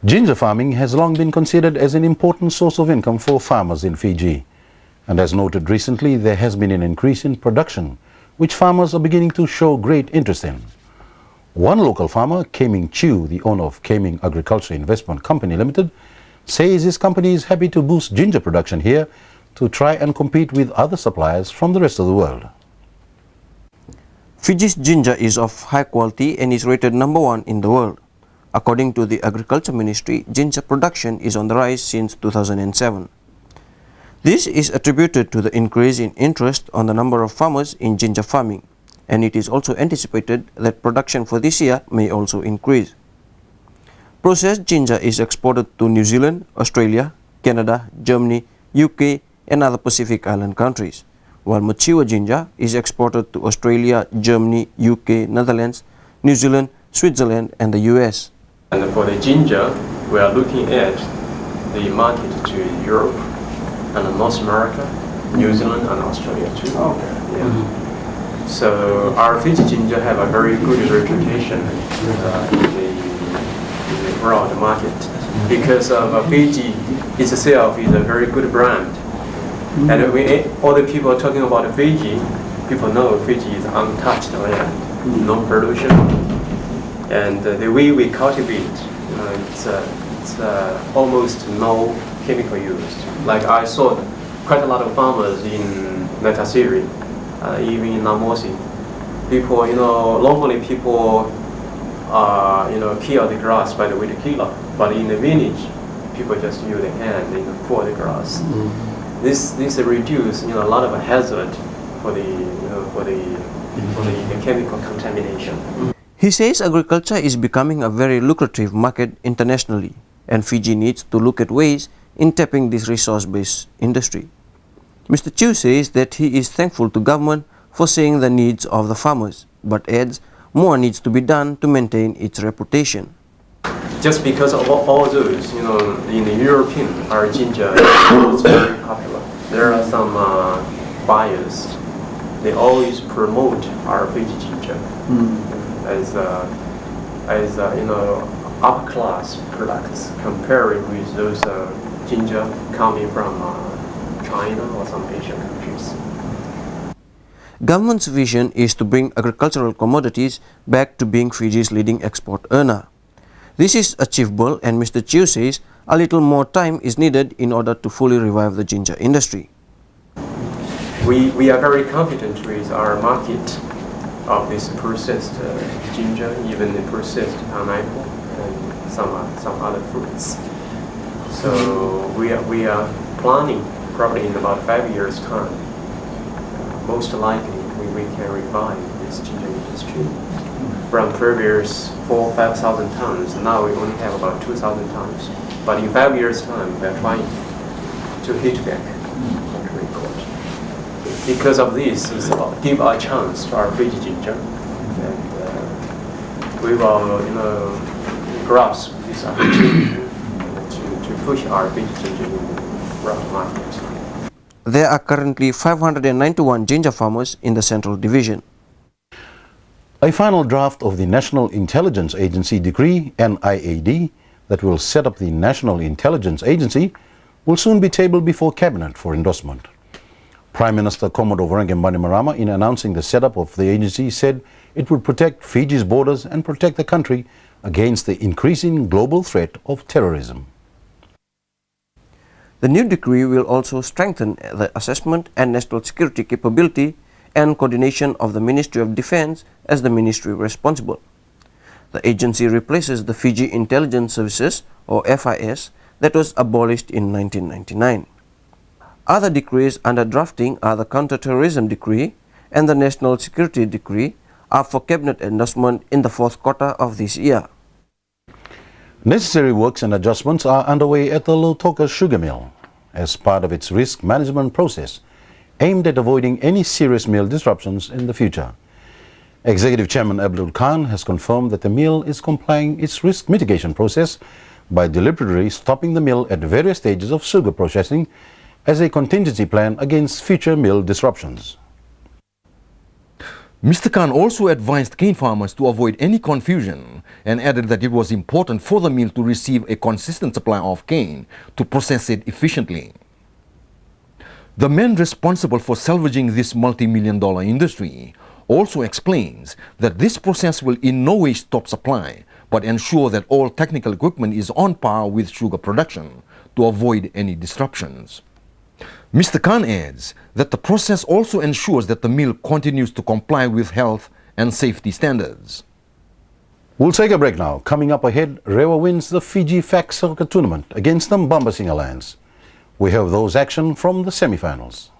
Ginger farming has long been considered as an important source of income for farmers in Fiji. And as noted recently, there has been an increase in production, which farmers are beginning to show great interest in. One local farmer, Kaming Chew, the owner of Kaming Agriculture Investment Company Limited, says his company is happy to boost ginger production here to try and compete with other suppliers from the rest of the world. Fiji's ginger is of high quality and is rated #1 in the world. According to the Agriculture Ministry, ginger production is on the rise since 2007. This is attributed to the increase in interest on the number of farmers in ginger farming, and it is also anticipated that production for this year may also increase. Processed ginger is exported to New Zealand, Australia, Canada, Germany, UK and other Pacific Island countries, while mature ginger is exported to Australia, Germany, UK, Netherlands, New Zealand, Switzerland and the US. And for the ginger, we are looking at the market to Europe and North America, New Zealand and Australia too. Okay. Yeah. So our Fiji ginger have a very good reputation in the world market because Fiji itself is a very good brand. And all the people talking about Fiji, people know Fiji is untouched land, no pollution. And the way we cultivate, it's almost no chemical used. Like I saw quite a lot of farmers in Natasiri, even in Namosi. People, normally people, kill the grass by the weed killer, but in the village, people just use the hand for the grass. This reduce, a lot of hazard for the chemical contamination. He says agriculture is becoming a very lucrative market internationally, and Fiji needs to look at ways in tapping this resource-based industry. Mr. Chew says that he is thankful to government for seeing the needs of the farmers, but adds more needs to be done to maintain its reputation. Just because of all those, in the European, our ginger is very popular. There are some buyers, they always promote our Fiji ginger. As upper class products comparing with those ginger coming from China or some Asian countries. Government's vision is to bring agricultural commodities back to being Fiji's leading export earner. This is achievable, and Mr. Chew says a little more time is needed in order to fully revive the ginger industry. We are very confident with our market of this processed ginger, even the processed pineapple and some other fruits. So we are planning probably in about 5 years' time. Most likely we can revive this ginger industry. From previous 4,000-5,000 tons, now we only have about 2,000 tons. But in 5 years' time, we are trying to hit back that record. Because of this, it's give a chance to our Fiji ginger, and we will, grasp this opportunity to push our Fiji ginger in the world market. There are currently 591 ginger farmers in the Central Division. A final draft of the National Intelligence Agency Decree, NIAD, that will set up the National Intelligence Agency will soon be tabled before Cabinet for endorsement. Prime Minister Commodore Voreqe Bainimarama, in announcing the setup of the agency, said it would protect Fiji's borders and protect the country against the increasing global threat of terrorism. The new decree will also strengthen the assessment and national security capability and coordination of the Ministry of Defense as the ministry responsible. The agency replaces the Fiji Intelligence Services, or FIS, that was abolished in 1999. Other decrees under drafting are the Counter-Terrorism Decree and the National Security Decree, are for Cabinet endorsement in the fourth quarter of this year. Necessary works and adjustments are underway at the Lautoka Sugar Mill as part of its risk management process, aimed at avoiding any serious mill disruptions in the future. Executive Chairman Abdul Khan has confirmed that the mill is complying its risk mitigation process by deliberately stopping the mill at various stages of sugar processing as a contingency plan against future mill disruptions. Mr. Khan also advised cane farmers to avoid any confusion and added that it was important for the mill to receive a consistent supply of cane to process it efficiently. The man responsible for salvaging this multi-million-dollar industry also explains that this process will in no way stop supply, but ensure that all technical equipment is on par with sugar production to avoid any disruptions. Mr. Khan adds that the process also ensures that the mill continues to comply with health and safety standards. We'll take a break now. Coming up ahead, Rewa wins the Fiji FAC Soccer Tournament against the Mbamba Singalans. We have those action from the semi-finals.